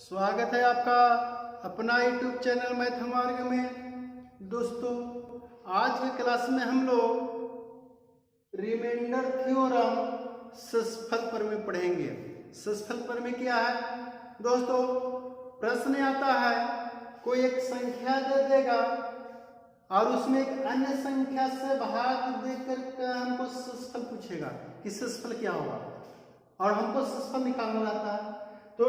स्वागत है आपका अपना यूट्यूब चैनल मैथ मार्ग में। दोस्तों, आज के क्लास में हम लोग रिमाइंडर थ्योरम शेषफल प्रमेय पढ़ेंगे। शेषफल प्रमेय क्या है दोस्तों? प्रश्न आता है, कोई एक संख्या दे देगा और उसमें एक अन्य संख्या से भाग देकर हमको शेषफल पूछेगा कि शेषफल क्या होगा, और हमको शेषफल निकालना रहता है। तो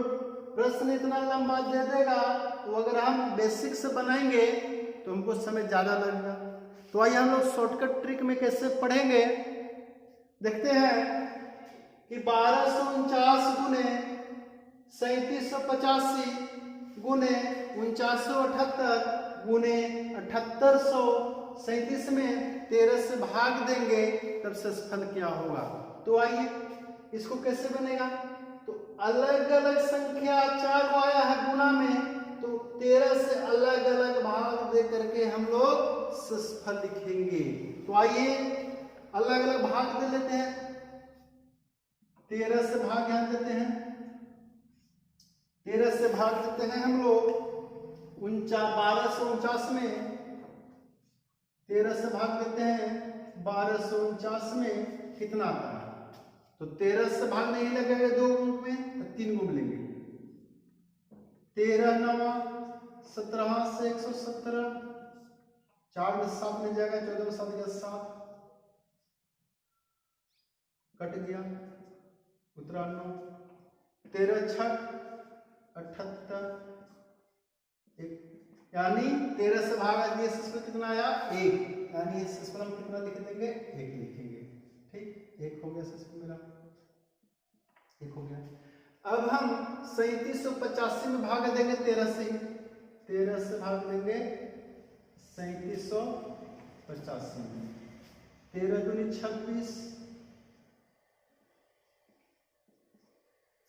प्रश्न इतना लंबा दे देगा, तो अगर हम बेसिक से बनाएंगे तो हमको समय ज्यादा लगेगा। तो आइए हम लोग शॉर्टकट ट्रिक में कैसे पढ़ेंगे देखते हैं कि 1249 गुने 3785 गुने 4978 गुने 7837 में 13 से भाग देंगे तब शेषफल क्या होगा। तो आइए इसको कैसे बनेगा। तो अलग अलग संख्या 4 को आया है गुना में, तो 13 से अलग अलग भाग दे करके हम लोग शेषफल लिखेंगे। तो आइए अलग अलग भाग दे लेते हैं। 13 से भाग यहां देते हैं, 13 से भाग देते हैं हम लोग 1249 में। 13 से भाग देते हैं 1249 में कितना आता है? तो 13 से भाग नहीं लगेगा 2 गुण में, तो 3 गुण लेंगे। 13 9 17 से 117, 4 में 7 मिल जाएगा, 14 में 7 गया 7, कट गया, उतरा 9, 13 6 78, यानी 13 से भाग दिए शेषफल कितना आया? 1, यानी शेषफल हम कितना लिख देंगे? 1 लिखेंगे। ठीक, 1 हो गया शेषफल मेरा, 1 हो गया। अब हम 3785 में भाग देंगे 13 से, 13 से भाग देंगे 3785 में। 13 दूनी 26,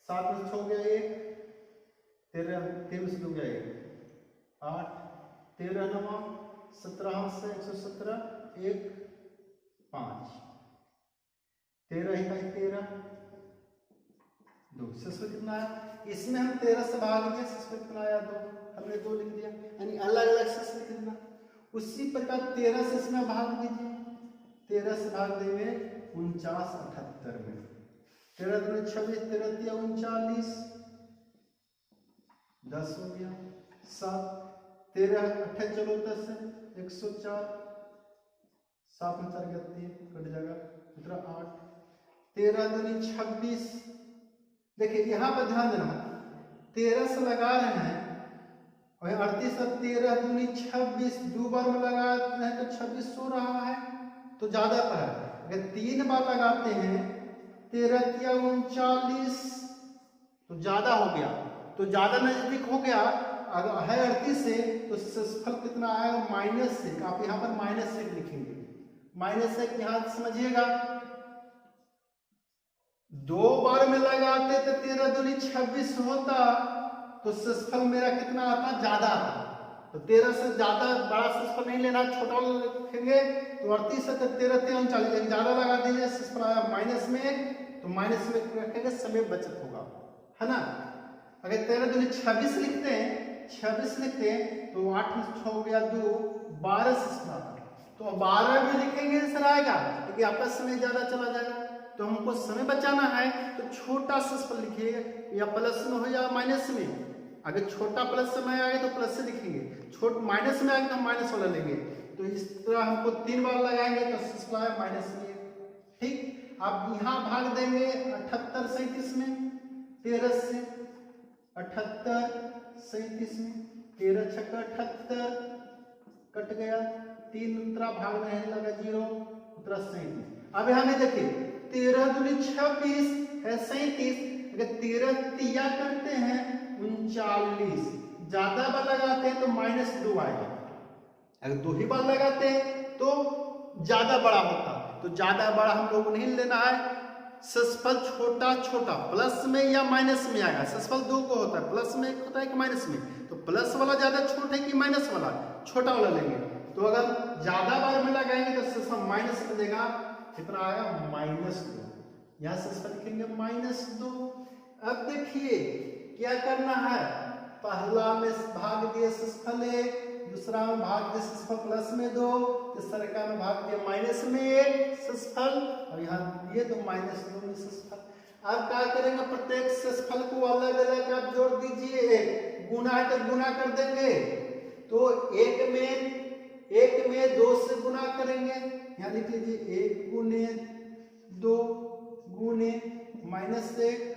7 में 6 हो गया 1, 13 3 से 2 गया 1, 8, 13 9 17 से 117, 1 5, 13 ही 13 2, शेषफल कितना आया? इसमें हम 13 से भाग दिया, शेषफल कितना आया? 2, हमने 2 लिख दिया, यानी अलग अलग शेषफल लिख देना। उसी प्रकार 13 से इसमें भाग दीजिए, 13 से भाग देंगे 49 78 में। 13 दूनी 26, 13 तिया 39, 10 हो गया 7, 13 8 चलो 10 है 104, 7 में 4 गया 3, कट जाएगा, उतरा 8, 13 दूनी 26। देखिए यहां पर ध्यान देना, 13 से लगा रहे हैं और 38 और 13 दूनी 26 दो बार में लगा रहे हैं तो 26 सो रहा है, तो ज्यादा पर है। अगर 3 बार लगाते हैं 13 तिया 39, तो ज्यादा हो गया, तो ज्यादा नजदीक हो गया। अगर है 38 से तो शेषफल कितना आएगा? -1। आप यहाँ पर -1 लिखेंगे। -1 यहाँ समझिएगा, 2 बार में लगाते तो 13 दूनी 26 होता, तो शेषफल मेरा कितना आता? ज्यादा आता। तो 13 से ज्यादा बड़ा शेषफल नहीं लेना, छोटा लिखेंगे। तो 38 से 13 3 39, ज्यादा लगा दीजिए, शेषफल आया -1, तो माइनस में रखेंगे, समय बचत होगा, है ना। अगर 13 दूनी 26 लिखते हैं, 26 लिखते हैं तो 8 में 6 हो गया 2, 12 शेषफल आता। तो 12 भी लिखेंगे आंसर आएगा, क्योंकि आपका समय ज्यादा चला जाएगा। तो हमको समय बचाना है तो छोटा शेषफल लिखिए, या प्लस में हो या माइनस में। अगर छोटा प्लस समय आएगा तो प्लस से लिखेंगे, छोट माइनस में आएगा तो माइनस वाला लेंगे। तो इस तरह हमको 3 बार लगाएंगे तो शेषफल आया -1। ठीक, आप यहाँ भाग देंगे 78 37 में, 13 से 78 37 में, 13 6 78, कट गया 3, उतरा भाग में लगा 0, उतरा 37। अब यहाँ में देखिए 13 दूनी 26 है 37, अगर 13 तिया करते हैं 39, ज्यादा बार लगाते हैं तो -2 आएगा। अगर 2 ही बार लगाते हैं तो ज्यादा बड़ा होता, तो ज्यादा बड़ा हम लोग नहीं लेना है। शेषफल छोटा छोटा प्लस में या माइनस में आएगा। शेषफल 2 को होता है, प्लस में होता है कि माइनस में, तो प्लस वाला ज्यादा छोटा है कि माइनस वाला? छोटा वाला लेंगे। तो अगर ज्यादा बार में लगाएंगे तो शेषफल माइनस में देगा, कितना आएगा? -2। यहां शेषफल लिखेंगे -2। अब देखिए क्या करना है, पहला में भाग दिए शेषफल 1, दूसरा में भाग दिए शेषफल प्लस में 2, तीसरा में भाग दिए माइनस में 1 शेषफल, और यहाँ दिए तो -2 में शेषफल। आप क्या करेंगे, प्रत्येक शेषफल को अलग अलग आप जोड़ दीजिए, गुना है तो गुना कर देंगे, तो एक में 2 से गुना करेंगे, यहाँ लिख लीजिए 1 गुने 2 गुने -1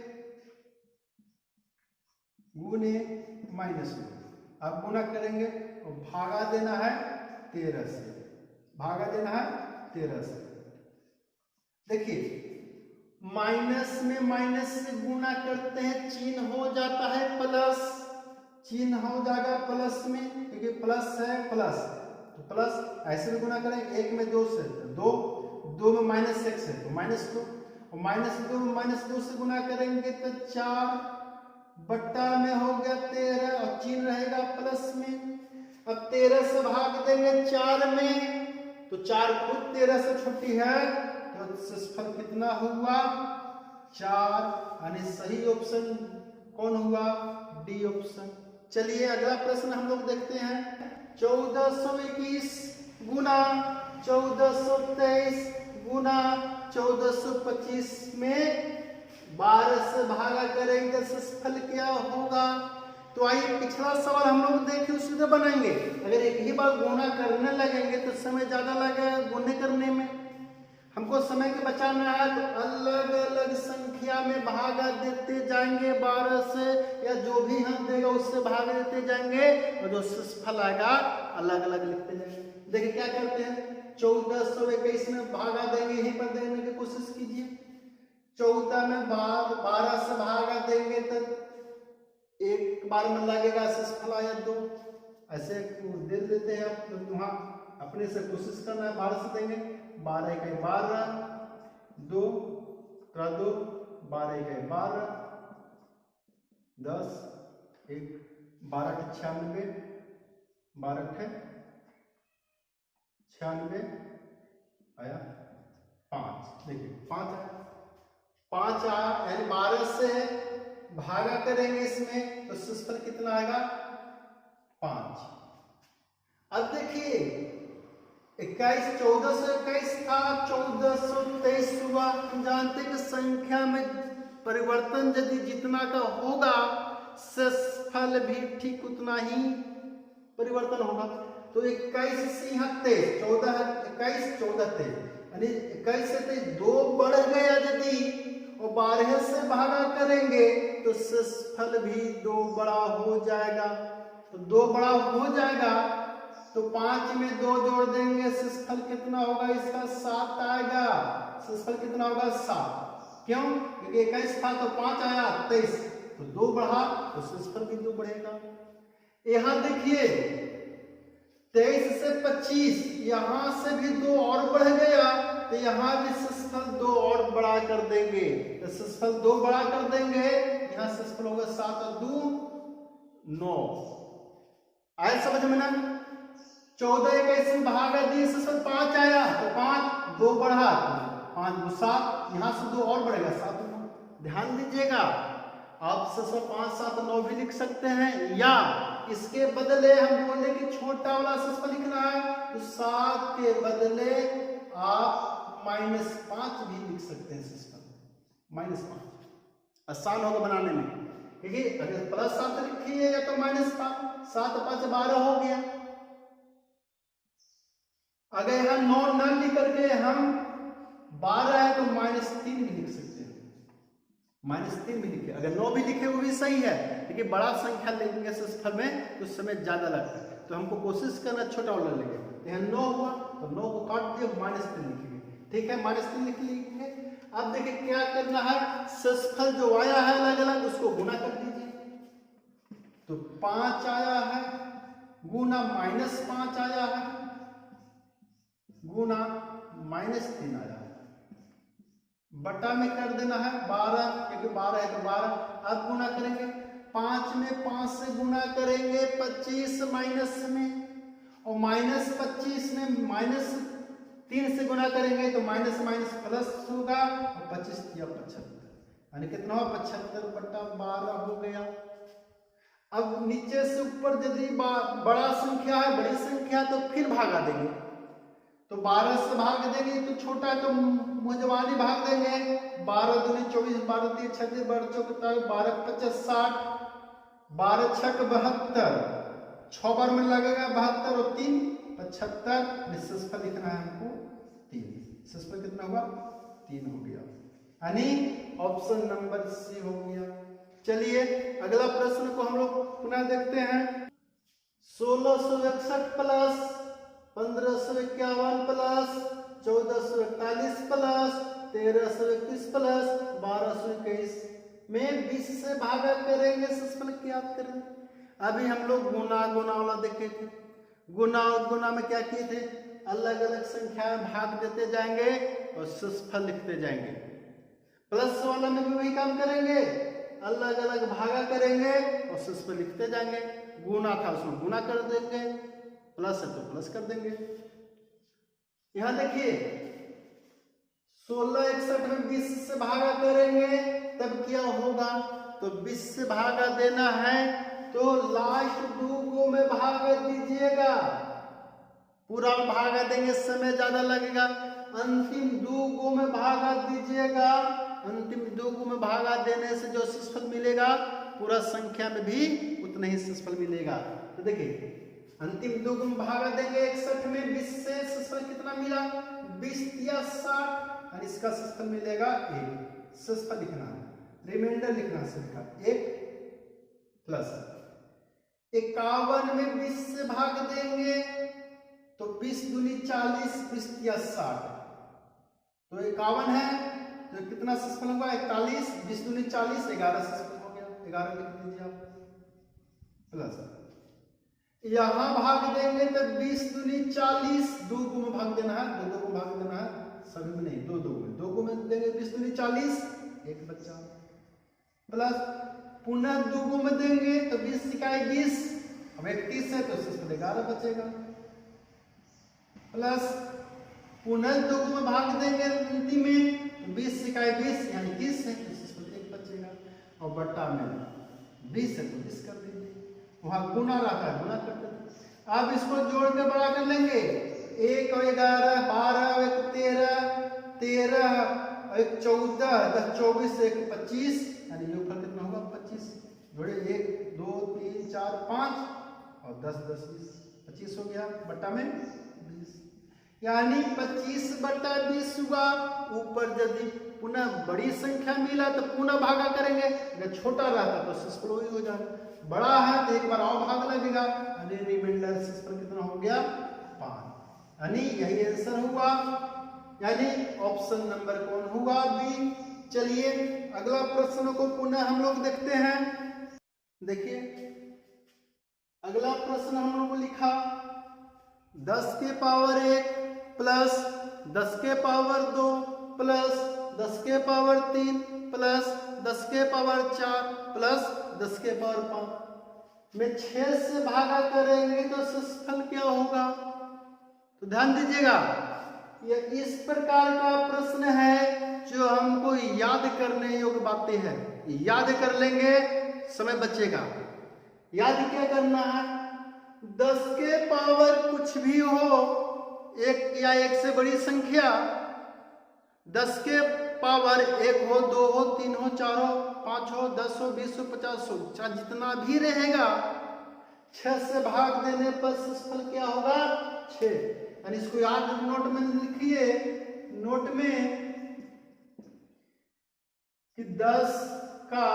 गुने -2, अब गुना करेंगे और भागा देना है 13 से, भागा देना है 13 से। देखिए माइनस में माइनस से गुना करते हैं, चिन्ह हो जाता है प्लस, चिन्ह हो जाएगा प्लस में, क्योंकि प्लस है प्लस, तो प्लस ऐसे भी गुना करेंगे, 1 में 2 से तो 2 में -1 से तो -2, और -2 में -2 से गुना करेंगे तो 4 बट्टा में हो गया 13, और चिन्ह रहेगा प्लस में। अब 13 से भाग देंगे 4 में, तो 4 खुद 13 से छोटी है, तो शेषफल कितना हुआ 4, यानी सही ऑप्शन कौन हुआ, डी ऑप्शन। चलिए अगला प्रश्न हम लोग देखते हैं, 1421 गुना 1423 गुना 1425 में 12 से भागा करेंगे, शेषफल क्या होगा। तो आइए पिछला सवाल हम लोग देखें, उसी से बनाएंगे। अगर एक ही बार गुना करने लगेंगे तो समय ज्यादा लगेगा गुने करने में, हमको समय के बचाना है, तो अलग अलग संख्या में भागा देते जाएंगे 12 से, या जो भी हम देगा उससे भाग देते जाएंगे, और जो शेषफल आएगा अलग अलग लिखते जाएंगे। देखिए क्या करते हैं, 1421 में भागा देंगे, यहीं पर देने की कोशिश कीजिए। 14 में 12 से भागा देंगे तो एक बार में लगेगा, शेषफल आया 2, ऐसे दे देते हैं आप, तो वहां अपने से कोशिश करना है, 12 से देंगे, 12 1 12 2 2 12 1 12 10 1 12 96 12 96 आया 5, देखिए 5 आया, 5 आया, यानी 12 से भागा करेंगे इसमें तो शेषफल कितना आएगा 5। अब देखिए 1421 था, 1423 हुआ। हम जानते हैं कि संख्या में परिवर्तन यदि जितना का होगा, शेषफल भी ठीक उतना ही परिवर्तन होगा। तो 21 से यहाँ 23, 21 14 23, यानी 21 से 23 2 बढ़ गया यदि, और 12 से भागा करेंगे तो शेषफल भी 2 बड़ा हो जाएगा। तो 2 बड़ा हो जाएगा तो 5 में 2 जोड़ देंगे, शेषफल कितना होगा इसका 7 आएगा, शेषफल कितना होगा 7। क्यों, क्योंकि 21 था तो 5 आया 23, तो 2 बढ़ा तो शेषफल भी 2 बढ़ेगा। यहां देखिए 23 से 25, यहां से भी 2 और बढ़ गया, तो यहां भी शेषफल 2 और बड़ा कर देंगे, तो शेषफल 2 बड़ा कर देंगे, यहां शेषफल होगा 7 और 2 9। आया समझ में ना। 14 21 में भागा दिए, शेषफल 5 आया, तो 5 2 बढ़ा 5 2 7, यहां से 2 और बढ़ेगा 7 9। ध्यान दीजिएगा, आप शेषफल 5 7 9 भी लिख सकते हैं, या इसके बदले हम बोले कि छोटा वाला शेषफल लिखना है, तो 7 के बदले आप -5 भी लिख सकते हैं, शेषफल -5 आसान होगा बनाने में, क्योंकि अगर +7 लिखिए या तो -5, 7 5 12 हो गया। अगर यहाँ 9 न लिख करके हम 12 है तो -3 भी लिख सकते हैं, -3 भी लिखे, अगर 9 भी लिखे वो भी सही है, लेकिन बड़ा संख्या लेंगे शेषफल में तो समय ज्यादा लगता है, तो हमको कोशिश करना छोटा वाला लेंगे। तो यहाँ 9 हुआ तो 9 को काट दिए, -3 लिखेंगे, ठीक है, -3 लिख लेंगे। अब देखिए क्या करना है, शेषफल जो आया है अलग अलग उसको गुना कर दीजिए, तो 5 आया है गुना -5 आया है गुना -3 आया है, बटा में कर देना है 12, क्योंकि 12 है तो 12। अब गुना करेंगे 5 में 5 से गुना करेंगे 25 माइनस में, और -25 में -3 से गुना करेंगे तो माइनस माइनस प्लस होगा, और 25 या 75, यानी कितना हो 75 बटा 12 हो गया। अब नीचे से ऊपर यदि बड़ा संख्या है, बड़ी संख्या तो फिर भागा देंगे। तो 12 से भाग देंगे तो छोटा है तो मुजवानी भाग देंगे। 12 दूनी 24, 12 तीन 36, 12 चौक 12 50 60, 12 छक 72, 6 बार में लगेगा 72 और 3 75। निष्फल लिखना है हमको 3। निष्फल कितना हुआ? 3 हो गया, यानी ऑप्शन नंबर सी हो गया। चलिए अगला प्रश्न को हम लोग पुनः देखते हैं। 1661 प्लस 1551 प्लस 1441 प्लस 1321 प्लस 1221 में 20 से भागा करेंगे, सस्पेंड ज्ञात करें। अभी हम लोग गुना वाला देखे थे। गुना में क्या किए थे? अलग अलग संख्या में भाग देते जाएंगे और सस्फल लिखते जाएंगे। प्लस वाला में भी वही काम करेंगे, अलग अलग भागा करेंगे और सस्फल लिखते जाएंगे। गुना था उसमें गुना कर देंगे, प्लस है तो प्लस कर देंगे। यहां देखिए 1661 में 20 से भागा करेंगे तब क्या होगा? तो 20 से भागा देना है तो लास्ट 2 को में भागा दीजिएगा। पूरा भागा देंगे समय ज्यादा लगेगा। अंतिम 2 को में भागा दीजिएगा। अंतिम 2 को में भागा देने से जो शेषफल मिलेगा पूरा संख्या में भी उतना ही शेषफल मिलेगा। तो देखिए अंतिम 2 को में भागा देंगे 61 में 20 से शेषफल कितना मिला? 20 या 60 और इसका शेषफल मिलेगा 1। शेषफल लिखना है, रिमाइंडर लिखना है 1 प्लस 51 में 20 से भाग देंगे तो 20 दूनी 40, 20 या 60 तो 51 है तो कितना शेषफल होगा? 41, 20 दूनी 40, 11 शेषफल हो गया। 11 लिख दीजिए आप प्लस यहां भाग देंगे तो 20 दूनी 40, 2 को में भाग देना है, 2 को भाग देना है, सभी में नहीं 2 को में देंगे 20 दूनी 40, 1 बच्चा प्लस पुनः 2 को में देंगे तो 20 सिकाई 20, अब 31 है तो शेषफल 11 बचेगा प्लस पुनः 2 को में भाग देंगे अंतिम में तो 20 सिकाई 20 यानी 30 है तो शेषफल 1 बचेगा और बट्टा में 20 है तो 20 कर देंगे। वहां गुना रहता है, गुना करते हैं। अब इसको जोड़ के बड़ा कर लेंगे। 1 और 11, 12 और 1 13, 13 और 1 14, 10 24, 1 25 यानी योगफल कितना होगा? 25। जोड़े 1 2 3 4 5 और 10 10 20 25 हो गया बट्टा में 20 यानी 25 बट्टा 20 हुआ। ऊपर यदि पुनः बड़ी संख्या मिला तो पुनः भागा करेंगे, अगर छोटा रहता तो शेषफल वही हो जाएगा। बड़ा है तो एक बार और भाग लगेगा यानी रिमाइंडर शेषफल कितना हो गया? 5 यानी यही आंसर हुआ, यानी ऑप्शन नंबर कौन हुआ? बी। चलिए अगला प्रश्न को पुनः हम लोग देखते हैं। देखिए अगला प्रश्न हम लोग को लिखा 10 के पावर 1 प्लस 10 के पावर 2 प्लस 10 के पावर 3 प्लस 10 के पावर 4 प्लस 10 के पावर 5 में 6 से भागा करेंगे तो शेषफल क्या होगा? तो ध्यान दीजिएगा, ये इस प्रकार का प्रश्न है जो हमको याद करने योग्य बातें हैं। याद कर लेंगे समय बचेगा। याद क्या करना है? 10 के पावर कुछ भी हो, 1 या 1 से बड़ी संख्या, 10 के पावर 1 हो 2 हो 3 हो 4 हो 5 हो 10 हो 20 हो 50 हो, चाहे जितना भी रहेगा 6 से भाग देने पर शेषफल क्या होगा? 6। यानी इसको याद नोट में लिखिए, नोट में कि 10 का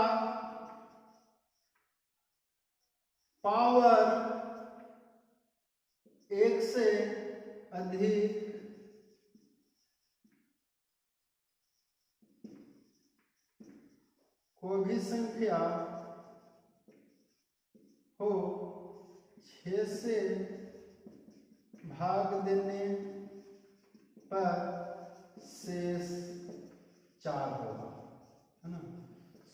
पावर 1 से अधिक कोई भी संख्या हो 6 से भाग देने पर शेष 4 होगा, है ना?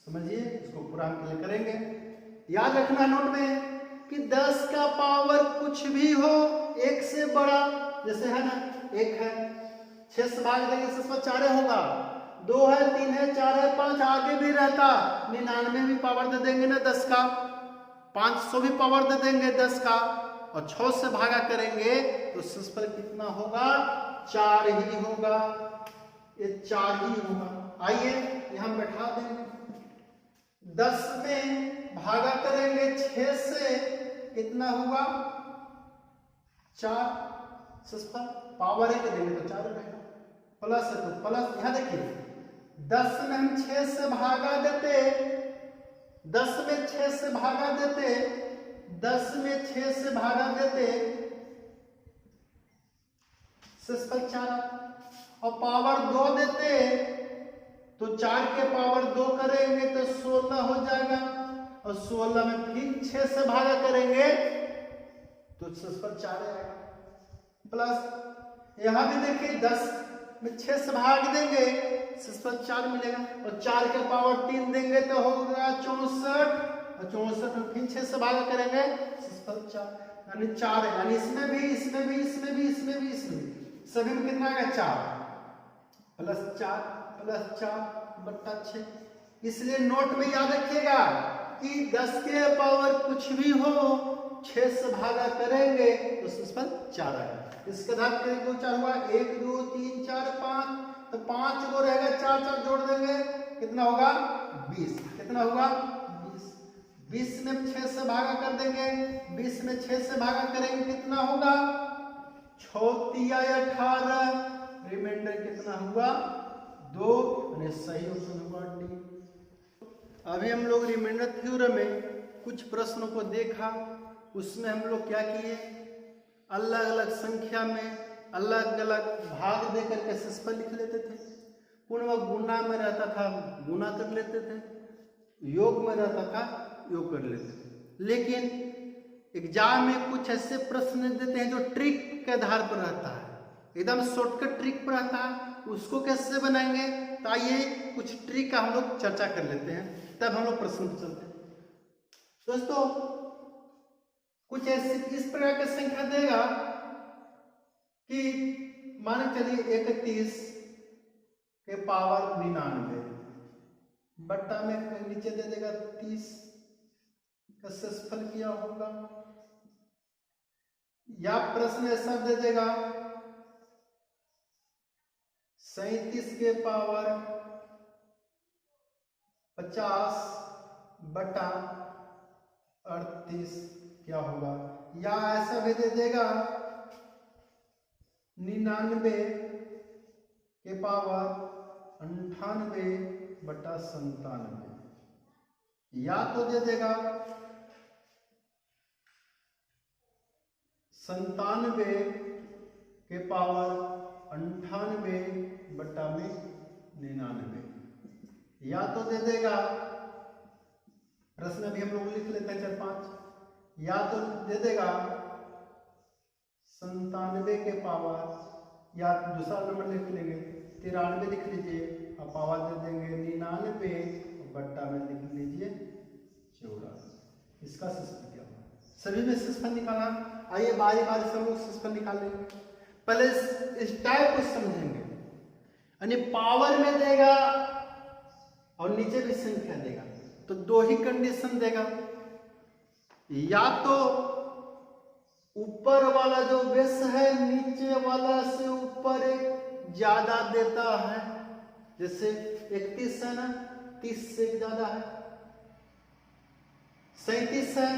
समझिए, इसको पूरा हम क्लियर करेंगे। याद रखना नोट में कि 10 का पावर कुछ भी हो 1 से बड़ा, जैसे है ना 1 है 6 से भाग देंगे शेष 4 होगा, 2 है 3 है 4 है 5 आगे भी रहता 99 भी पावर दे देंगे ना 10 का, 500 भी पावर दे देंगे 10 का और 6 से भागा करेंगे तो सेल्सफल कितना होगा, 4 ही होगा, ये 4 ही होगा। आइए यहां बैठा देंगे, 10 में भागा करेंगे 6 से कितना होगा, 4। सेल्सफल पावर है कि देंगे तो 4 रहेगा, प्लस है तो प्लस। यहां देखिए 10 में हम 6 से भागा देते, 10 में 6 से भागा देते, 10 में 6 से भागा देते, सेल्सफल 4 और पावर 2 देते तो 4 के पावर 2 करेंगे तो 16 हो जाएगा और 16 में फिर 6 से भागा करेंगे तो सेल्सफल 4 आएगा। प्लस यहां भी देखिए 10 में 6 से भाग देंगे सेल्सफल 4 मिलेगा और 4 के पावर 3 देंगे तो होगा 64 और 64 में फिर 6 से भागा करेंगे सेल्सफल 4, यानी 4 है। यानी इसमें भी इसमें भी इसमें भी इसमें भी इसमें भी सभी में कितना आएगा, 4 प्लस 4 प्लस 4 बट्टा 6। इसलिए नोट में याद रखिएगा कि 10 के पावर कुछ भी हो 6 से भागा करेंगे तो सेल्सफल 4 आएगा। इसके आधार पर 2 4 हुआ, 1 2 3 4 5 तो 5 गो रहेगा, 4 4 जोड़ देंगे कितना होगा, 20। कितना होगा, 20। 20 में 6 से भागा कर देंगे, 20 में 6 से भागा करेंगे कितना होगा, 6 तिया 18, रिमाइंडर कितना हुआ, 2, यानी सही ऑप्शन होगा डी। अभी हम लोग रिमाइंडर थ्योरम में कुछ प्रश्नों को देखा, उसमें हम लोग क्या किए, अलग अलग संख्या में अलग अलग भाग देकर के सेल्सफल लिख लेते थे। पूर्ण गुना में रहता था गुना कर लेते थे, योग में रहता था योग कर लेते थे। लेकिन एग्जाम में कुछ ऐसे प्रश्न देते हैं जो ट्रिक के आधार पर रहता है, एकदम शॉर्टकट ट्रिक पर रहता है, उसको कैसे बनाएंगे, तो आइए कुछ ट्रिक का हम लोग चर्चा कर लेते हैं, तब हम लोग प्रश्न पर चलते हैं। दोस्तों कुछ ऐसे इस प्रकार की संख्या देगा कि मान चलिए 31 के पावर 99 बट्टा में नीचे दे देगा 30 का सेल्सफल किया होगा, या प्रश्न ऐसा दे देगा 37 के पावर 50 बटा 38 क्या होगा, या ऐसा भी दे देगा 99 के पावर 98 बटा 97, या तो दे देगा 97 के पावर 98 बटा में 99, या तो दे देगा, प्रश्न भी हम लोग लिख लेते हैं 4-5, या तो दे देगा 97 के पावर, या दूसरा नंबर लिख लेंगे 93 लिख लीजिए और पावर दे देंगे 99 बट्टा में लिख लीजिए 84। इसका सेल्सफल क्या होगा, सभी में सेल्सफल निकालना। आइए बारी बारी से हम लोग सेल्सफल निकालेंगे। पहले इस टाइप को समझेंगे, यानी पावर में देगा और नीचे भी संख्या देगा तो 2 ही कंडीशन देगा, या तो ऊपर वाला जो बेस है नीचे वाला से ऊपर एक ज्यादा देता है, जैसे 31 है ना, 30 से ज्यादा है, 37 है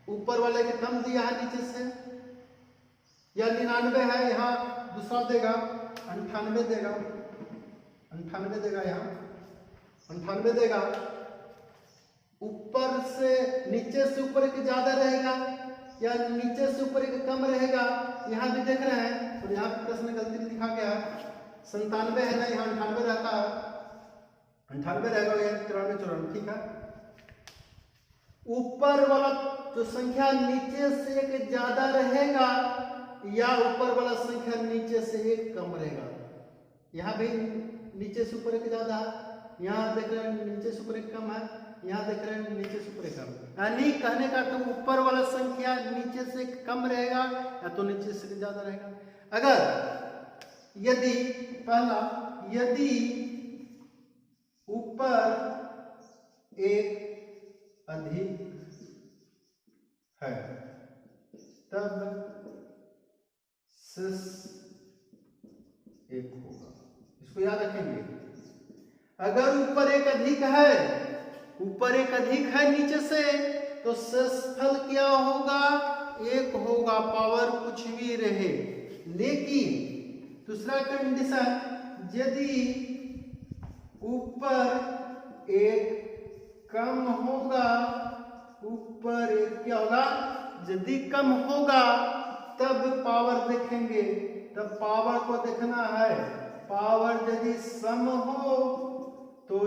ऊपर वाले के कम दिया है नीचे से, या 99 है यहाँ दूसरा देगा 98 देगा, 98 देगा, यहाँ 98 देगा, ऊपर से नीचे से ऊपर एक ज्यादा रहेगा या नीचे से ऊपर एक कम रहेगा, यहाँ भी देख रहे हैं। तो यहाँ प्रश्न गलती लिखा गया 97 है ना, यहाँ 98 रहता है, 98 रहेगा, यहाँ 93 94, ठीक है। ऊपर वाला जो संख्या नीचे से एक ज्यादा रहेगा या ऊपर वाला संख्या नीचे से एक कम रहेगा, यहाँ भी नीचे से ऊपर एक ज्यादा है, यहाँ देख रहे हैं नीचे से ऊपर एक कम है, यहाँ देख रहे हैं नीचे से ऊपर एक कम, यानी कहने का तो ऊपर वाला संख्या नीचे से कम रहेगा या तो नीचे से ज्यादा रहेगा। अगर यदि पहला, यदि ऊपर एक अधिक है तब सिस 1 होगा। इसको याद रखेंगे। अगर ऊपर एक अधिक है, ऊपर एक अधिक है नीचे से, तो शेषफल क्या होगा? 1 होगा, पावर कुछ भी रहे। लेकिन दूसरा कंडीशन, यदि ऊपर एक कम होगा, ऊपर एक क्या होगा? यदि कम होगा तब पावर देखेंगे। तब पावर को देखना है। पावर यदि सम हो तो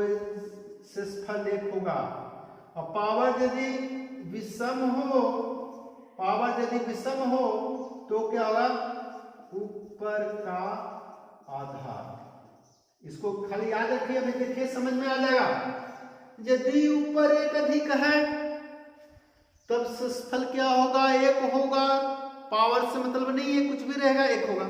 शेषफल 1 होगा, और पावर यदि विषम हो, पावर यदि विषम हो तो क्या होगा? ऊपर का आधार। इसको खाली याद रखिए, अभी देखिए समझ में आ जाएगा। यदि ऊपर एक अधिक है तब शेषफल क्या होगा? 1 होगा। पावर से मतलब नहीं है, कुछ भी रहेगा, 1 होगा।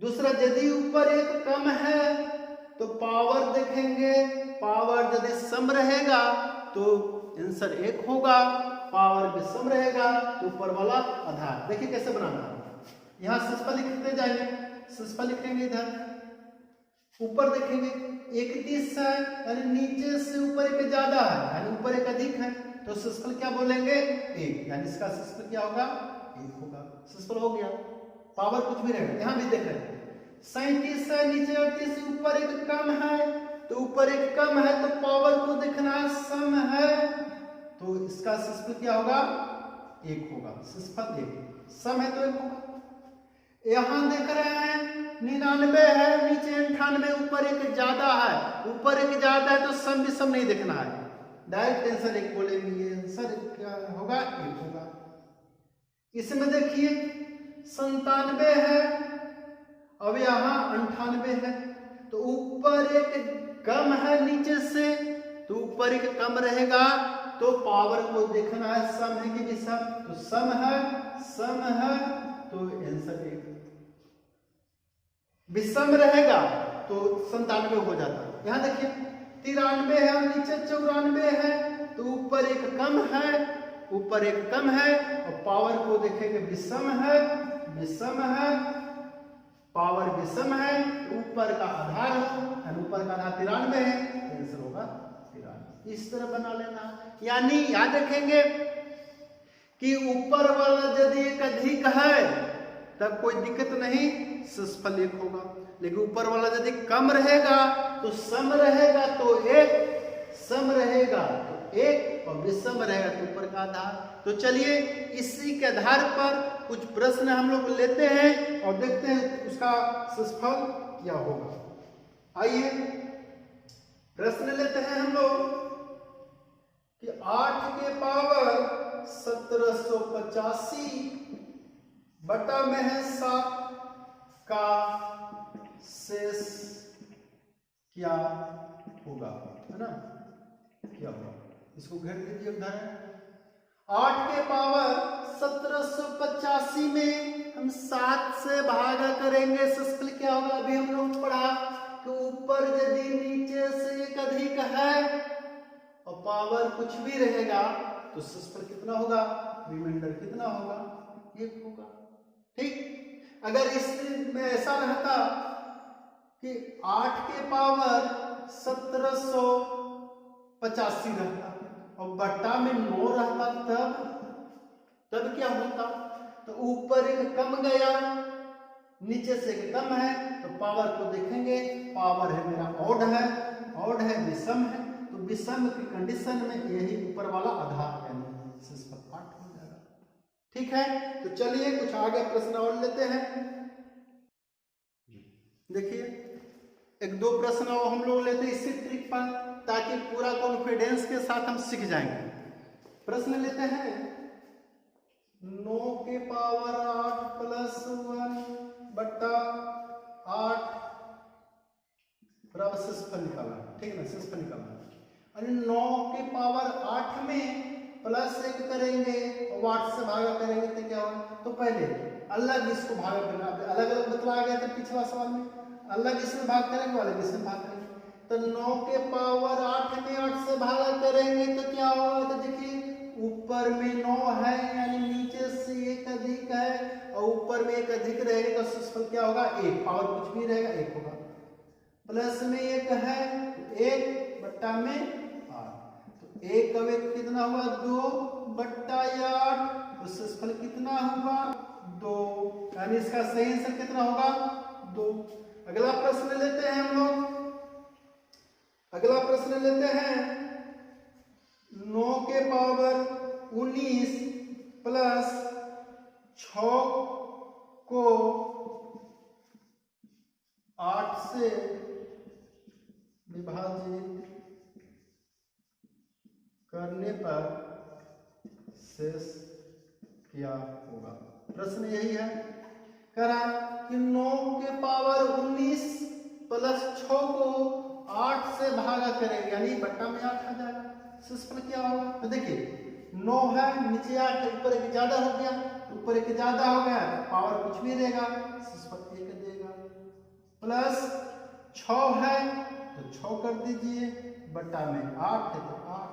दूसरा, यदि ऊपर एक कम है तो पावर देखेंगे। पावर यदि सम रहेगा तो आंसर 1 होगा, पावर विषम रहेगा तो ऊपर वाला आधार। देखिए कैसे बनाना है। यहां शेषफल लिखते जाएंगे, शेषफल लिखेंगे, इधर ऊपर देखेंगे 31 है, यानी नीचे से ऊपर एक ज्यादा है, यानी ऊपर एक अधिक है, तो शेषफल क्या बोलेंगे? 1, यानी इसका शेषफल क्या होगा? 1 होगा। शेषफल हो गया, पावर कुछ भी रहेगा। यहां भी देख रहे हैं 37 है, नीचे 38, ऊपर एक कम है, तो ऊपर एक कम है तो पावर को देखना सम है, तो इसका शेषफल क्या होगा? 1 होगा। शेषफल 1, सम है तो 1 होगा। यहां देख रहे हैं 99 है, नीचे 98, ऊपर एक ज्यादा है, ऊपर एक ज्यादा है तो सम विषम नहीं देखना है, डायरेक्ट आंसर 1 बोलेंगे। ये आंसर क्या होगा? 1 होगा। इसमें देखिए 97 है, अब यहाँ 98 है, तो ऊपर एक कम है नीचे से, तो ऊपर एक कम रहेगा तो पावर को देखना है सम है कि विषम, तो सम है, सम है तो आंसर 1। विषम रहेगा तो 97 हो जाता है। यहां देखिए 93 है और नीचे 94 है, तो ऊपर एक कम है, ऊपर एक कम है, और पावर को देखेंगे विषम है, विषम है, पावर विषम है, ऊपर का आधार हो, ऊपर का आधार 93 है, आंसर होगा 93। इस तरह बना लेना, यानी याद रखेंगे कि ऊपर वाला यदि एक अधिक है तब कोई दिक्कत नहीं, शेषफल 1 होगा। लेकिन ऊपर वाला यदि कम रहेगा तो सम रहेगा तो 1, सम रहेगा तो 1, और विषम रहेगा तो ऊपर का आधार। तो चलिए इसी के आधार पर कुछ प्रश्न हम लोग लेते हैं और देखते हैं उसका शेषफल क्या होगा। आइए प्रश्न लेते हैं हम लोग कि 8 के पावर 1785 बटा में है 7 का शेष क्या होगा, है ना? क्या होगा? इसको घेर दीजिए उदाहरण। 8 के पावर 1785 में हम 7 से भागा करेंगे, शेषफल क्या होगा? अभी हम लोग पढ़ा कि ऊपर यदि नीचे से एक अधिक है और पावर कुछ भी रहेगा तो शेषफल कितना होगा? रिमाइंडर कितना होगा? 1 होगा। ठीक, अगर इसमें ऐसा रहता कि 8 के पावर 1785 रहता और बट्टा में 9 रहता, तब क्या होता? तो ऊपर एक कम गया, नीचे से एक कम है, तो पावर को देखेंगे, पावर है मेरा ऑड है, ऑड है, विषम है, तो विषम की कंडीशन में यही ऊपर वाला आधार यानी शेषफल 8 हो जाएगा। ठीक है, तो चलिए कुछ आगे प्रश्न और लेते हैं। देखिए 1-2 प्रश्न और हम लोग लेते हैं इसी ट्रिक पर, ताकि पूरा कॉन्फिडेंस के साथ हम सीख जाएंगे। प्रश्न लेते हैं 9 के पावर 8 प्लस 1 बट्टा 8 बराबर शेषफल निकालना, ठीक है ना? शेषफल निकालना, अरे 9 के पावर 8 में प्लस 1 करेंगे और 8 से भागा करेंगे तो क्या होगा? तो पहले अलग इसको भागा करना, अलग अलग बतलाया गया था पिछला सवाल में, अलग इसमें भाग करेंगे, अलग इसमें भाग करेंगे। तो 9 के पावर 8 में 8 से भागा करेंगे तो क्या होगा? तो देखिए ऊपर में 9 है यानी नीचे से एक अधिक है और ऊपर में एक अधिक रहेगा तो शेषफल क्या होगा 1, पावर कुछ भी रहेगा 1 होगा। प्लस में 1 है तो 1 बट्टा में 8, तो 1 का वेग कितना हुआ 2 बट्टा 8, तो शेषफल कितना हुआ 2, यानी इसका सही आंसर कितना होगा 2। अगला प्रश्न लेते हैं हम लोग, अगला प्रश्न लेते हैं 9 के पावर 19 प्लस 6 को 8 से विभाजित करने पर शेष क्या होगा। प्रश्न यही है, कह रहा कि 9 के पावर 19 प्लस 6 को 8 से भागा करेंगे यानी बट्टा में 8 आ जाएगा, शेषफल क्या होगा। तो देखिए 9 है नीचे 8 है, ऊपर एक ज्यादा हो गया, ऊपर एक ज्यादा हो गया पावर कुछ भी रहेगा शेषफल 1 देगा। प्लस 6 है तो 6 कर दीजिए बट्टा में 8 है तो 8,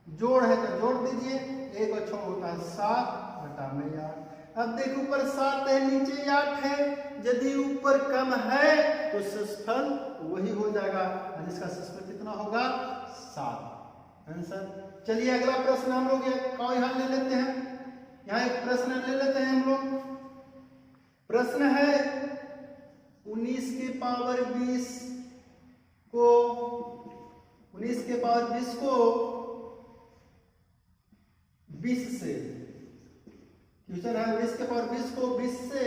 जोड़ है तो जोड़ दीजिए 1 और 6 होता है 7 बट्टा में 8। अब देखो ऊपर 7 है नीचे 8 है, यदि ऊपर कम है तो शेषफल वही हो जाएगा, इसका शेषफल कितना होगा 7 आंसर। चलिए अगला प्रश्न हम लोग यहाँ ले लेते हैं, यहाँ एक प्रश्न ले लेते हैं हम लोग। प्रश्न है 19 के पावर 20 को 19 के पावर 20 को 20 से, क्वेश्चन है 19 के पावर 20 को 20 से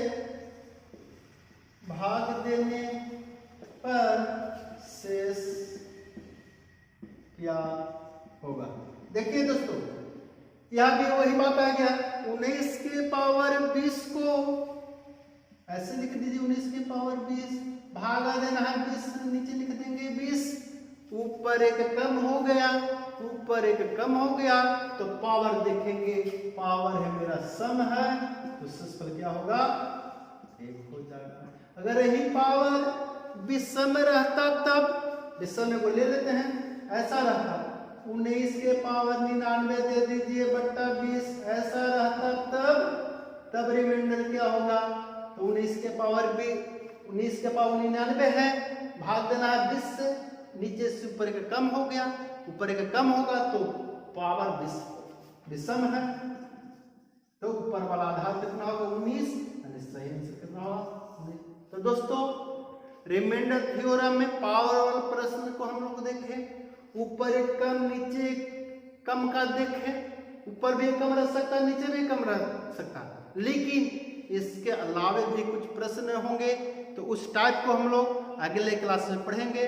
भाग देने पर शेष क्या होगा। देखिए दोस्तों यहां भी वही बात आ गया, 19 के पावर 20 को ऐसे लिख दीजिए 19 के पावर 20, भागा देना है 20 नीचे लिख देंगे 20, ऊपर एक कम हो गया, ऊपर एक कम हो गया तो पावर देखेंगे, पावर है मेरा सम है तो शेषफल क्या होगा 1 हो जाएगा। अगर यही पावर विषम रहता तब, विषम को ले लेते हैं, ऐसा रहता 19 के पावर 99 दे दीजिए बट्टा 20, ऐसा रहता तब रिमाइंडर क्या होगा, तो 19 के पावर 99 है, भाग देना है 20 से, नीचे से ऊपर एक कम हो गया, ऊपर एक कम होगा तो पावर विषम है, तो ऊपर वाला आधार कितना होगा 19, यानी सही आंसर कितना होगा 19। तो दोस्तों रिमाइंडर थ्योरम में पावर वाले प्रश्न को हम लोग देखें, ऊपर एक कम नीचे कम का देखें, ऊपर भी कम रह सकता है नीचे भी कम रह सकता है, लेकिन इसके अलावे भी कुछ प्रश्न होंगे तो उस टाइप को हम लोग अगले क्लास में पढ़ेंगे।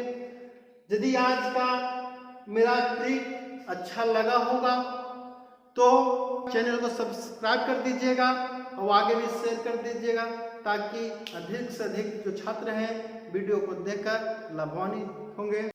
यदि आज का मेरा ट्रिक अच्छा लगा होगा तो चैनल को सब्सक्राइब कर दीजिएगा और आगे भी शेयर कर दीजिएगा, ताकि अधिक से अधिक जो छात्र हैं वीडियो को देखकर लाभान्वित होंगे।